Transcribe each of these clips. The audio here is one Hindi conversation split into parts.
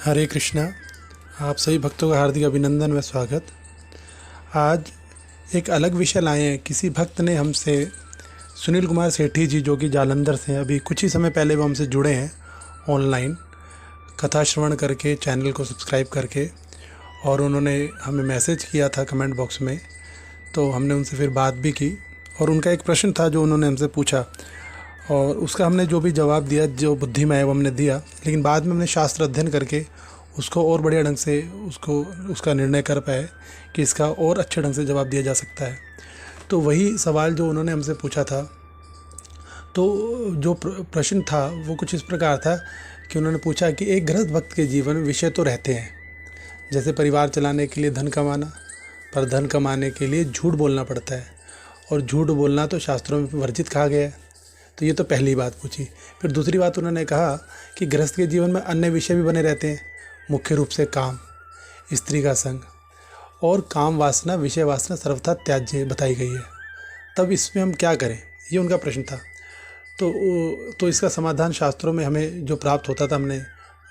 हरे कृष्णा। आप सभी भक्तों का हार्दिक अभिनंदन व स्वागत। आज एक अलग विषय लाए हैं। किसी भक्त ने हमसे, सुनील कुमार सेठी जी जो कि जालंधर से हैं, अभी कुछ ही समय पहले वो हमसे जुड़े हैं ऑनलाइन कथा श्रवण करके, चैनल को सब्सक्राइब करके, और उन्होंने हमें मैसेज किया था कमेंट बॉक्स में। तो हमने उनसे फिर बात भी की और उनका एक प्रश्न था जो उन्होंने हमसे पूछा, और उसका हमने जो भी जवाब दिया, जो बुद्धि में है वो हमने दिया। लेकिन बाद में हमने शास्त्र अध्ययन करके उसको और बढ़िया ढंग से उसका निर्णय कर पाए कि इसका और अच्छे ढंग से जवाब दिया जा सकता है। तो वही सवाल जो उन्होंने हमसे पूछा था, तो जो प्रश्न था वो कुछ इस प्रकार था कि उन्होंने पूछा कि एक गृहस्थ भक्त के जीवन में विषय तो रहते हैं, जैसे परिवार चलाने के लिए धन कमाना, पर धन कमाने के लिए झूठ बोलना पड़ता है, और झूठ बोलना तो शास्त्रों में वर्जित कहा गया है। तो ये तो पहली बात पूछी। फिर दूसरी बात उन्होंने कहा कि गृहस्थ के जीवन में अन्य विषय भी बने रहते हैं, मुख्य रूप से काम, स्त्री का संग और काम वासना, विषय वासना सर्वथा त्याज्य बताई गई है। तब इसमें हम क्या करें, ये उनका प्रश्न था। तो इसका समाधान शास्त्रों में हमें जो प्राप्त होता था हमने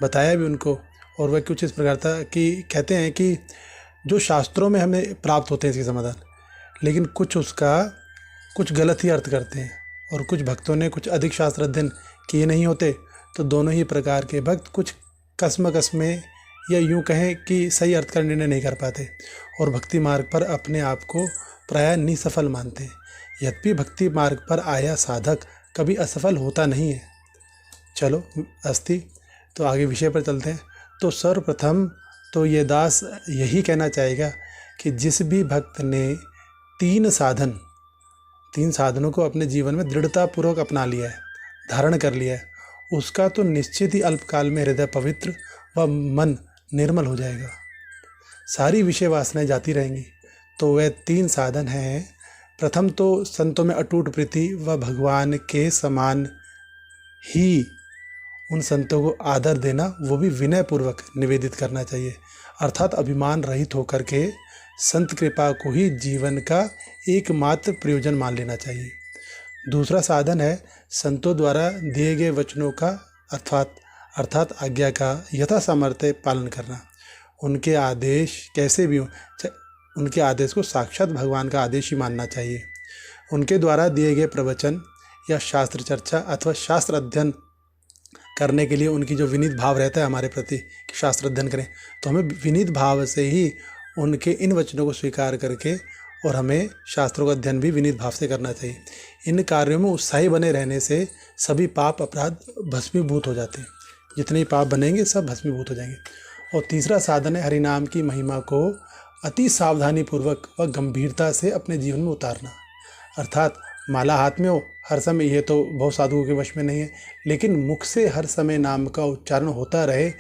बताया भी उनको, और वह कुछ इस प्रकार था कि कहते हैं कि जो शास्त्रों में हमें प्राप्त होते हैं इसके समाधान, लेकिन कुछ गलत ही अर्थ करते हैं, और कुछ भक्तों ने कुछ अधिक शास्त्र अध्ययन किए नहीं होते, तो दोनों ही प्रकार के भक्त कुछ कसमें या यूँ कहें कि सही अर्थ का निर्णय नहीं कर पाते, और भक्ति मार्ग पर अपने आप को प्रायः निसफल मानते हैं। यद्यपि भक्ति मार्ग पर आया साधक कभी असफल होता नहीं है। चलो अस्थि, तो आगे विषय पर चलते हैं। तो सर्वप्रथम तो ये दास यही कहना चाहेगा कि जिस भी भक्त ने तीन साधनों को अपने जीवन में दृढ़तापूर्वक अपना लिया है, धारण कर लिया है, उसका तो निश्चित ही अल्पकाल में हृदय पवित्र व मन निर्मल हो जाएगा। सारी विषय वासनाएं जाती रहेंगी। तो वह तीन साधन हैं। प्रथम तो संतों में अटूट प्रीति व भगवान के समान ही उन संतों को आदर देना, वो भी विनय पूर्वक निवेदित करना चाहिए, अर्थात अभिमान रहित होकर के संत कृपा को ही जीवन का एकमात्र प्रयोजन मान लेना चाहिए। दूसरा साधन है संतों द्वारा दिए गए वचनों का अर्थात आज्ञा का यथा सामर्थ्य पालन करना। उनके आदेश कैसे भी हों, उनके आदेश को साक्षात भगवान का आदेश ही मानना चाहिए। उनके द्वारा दिए गए प्रवचन या शास्त्र चर्चा अथवा शास्त्र अध्ययन करने के लिए उनकी जो विनीत भाव रहता है हमारे प्रति कि शास्त्र अध्ययन करें, तो हमें विनीत भाव से ही उनके इन वचनों को स्वीकार करके, और हमें शास्त्रों का अध्ययन भी विनीत भाव से करना चाहिए। इन कार्यों में उत्साही बने रहने से सभी पाप अपराध भस्मीभूत हो जाते हैं। जितने पाप बनेंगे सब भस्मीभूत हो जाएंगे। और तीसरा साधन है हरिनाम की महिमा को अति सावधानी पूर्वक व गंभीरता से अपने जीवन में उतारना। अर्थात माला हाथ में हो हर समय, ये तो बहुत साधुओं के वश में नहीं है, लेकिन मुख से हर समय नाम का उच्चारण होता रहे,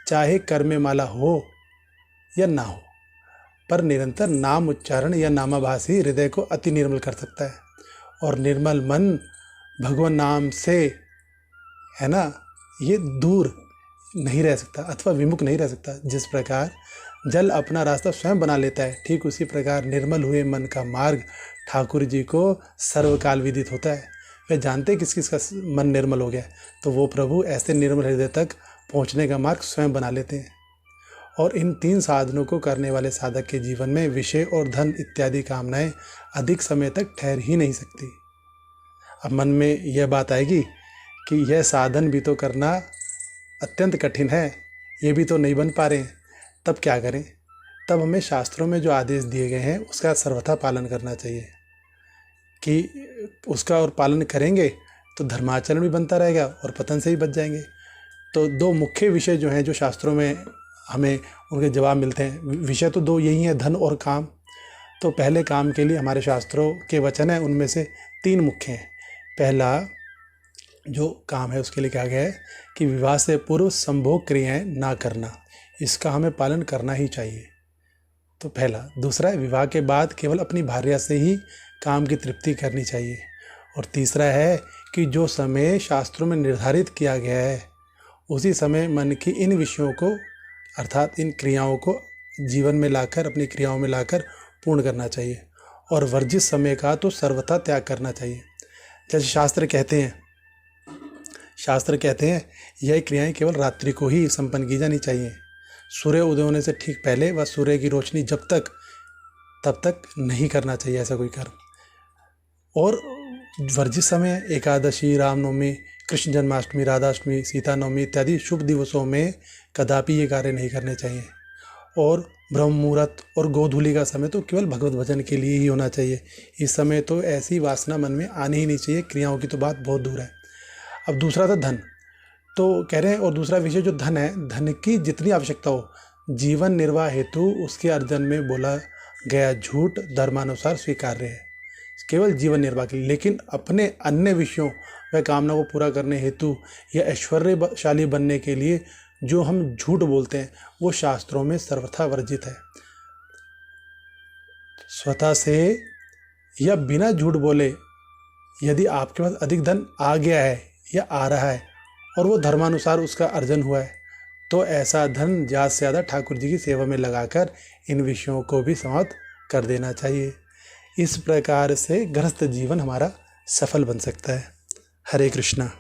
चाहे कर में माला हो या ना हो, पर निरंतर नाम उच्चारण या नामाभास ही हृदय को अति निर्मल कर सकता है। और निर्मल मन भगवान नाम से, है ना, ये दूर नहीं रह सकता अथवा विमुख नहीं रह सकता। जिस प्रकार जल अपना रास्ता स्वयं बना लेता है, ठीक उसी प्रकार निर्मल हुए मन का मार्ग ठाकुर जी को सर्वकाल विदित होता है। वे जानते किस किस का मन निर्मल हो गया, तो वो प्रभु ऐसे निर्मल हृदय तक पहुँचने का मार्ग स्वयं बना लेते हैं। और इन तीन साधनों को करने वाले साधक के जीवन में विषय और धन इत्यादि कामनाएं अधिक समय तक ठहर ही नहीं सकती। अब मन में यह बात आएगी कि यह साधन भी तो करना अत्यंत कठिन है, ये भी तो नहीं बन पा रहे हैं, तब क्या करें? तब हमें शास्त्रों में जो आदेश दिए गए हैं उसका सर्वथा पालन करना चाहिए, कि उसका और पालन करेंगे तो धर्माचरण भी बनता रहेगा और पतन से ही बच जाएंगे। तो दो मुख्य विषय जो हैं, जो शास्त्रों में हमें उनके जवाब मिलते हैं, विषय तो दो यही हैं, धन और काम। तो पहले काम के लिए हमारे शास्त्रों के वचन हैं, उनमें से तीन मुख्य हैं। पहला जो काम है उसके लिए कहा गया है कि विवाह से पूर्व संभोग क्रियाएं ना करना, इसका हमें पालन करना ही चाहिए। तो पहला। दूसरा है विवाह के बाद केवल अपनी भार्या से ही काम की तृप्ति करनी चाहिए। और तीसरा है कि जो समय शास्त्रों में निर्धारित किया गया है उसी समय मन की इन विषयों को अर्थात इन क्रियाओं को जीवन में लाकर, अपनी क्रियाओं में लाकर पूर्ण करना चाहिए। और वर्जित समय का तो सर्वथा त्याग करना चाहिए। जैसे शास्त्र कहते हैं यह क्रियाएं केवल रात्रि को ही संपन्न की जानी चाहिए। सूर्य उदय होने से ठीक पहले व सूर्य की रोशनी जब तक तब तक नहीं करना चाहिए ऐसा कोई कर्म। और वर्जित समय एकादशी, रामनवमी, कृष्ण जन्माष्टमी, राधाष्टमी, सीता नवमी इत्यादि शुभ दिवसों में कदापि ये कार्य नहीं करने चाहिए। और ब्रह्म मुहूर्त और गोधूलि का समय तो केवल भगवत भजन के लिए ही होना चाहिए। इस समय तो ऐसी वासना मन में आनी ही नहीं चाहिए, क्रियाओं की तो बात बहुत दूर है। अब दूसरा था धन, तो कह रहे हैं, और दूसरा विषय जो धन है, धन की जितनी आवश्यकता हो जीवन निर्वाह हेतु उसके अर्जन में बोला गया झूठ धर्मानुसार स्वीकार्य है, केवल जीवन निर्वाह के लिए। लेकिन अपने अन्य विषयों व कामना को पूरा करने हेतु या ऐश्वर्यशाली बनने के लिए जो हम झूठ बोलते हैं वो शास्त्रों में सर्वथा वर्जित है। स्वतः से या बिना झूठ बोले यदि आपके पास अधिक धन आ गया है या आ रहा है और वो धर्मानुसार उसका अर्जन हुआ है, तो ऐसा धन ज़्यादा से ज़्यादा ठाकुर जी की सेवा में लगाकर इन विषयों को भी समाप्त कर देना चाहिए। इस प्रकार से गृहस्थ जीवन हमारा सफल बन सकता है। हरे कृष्णा।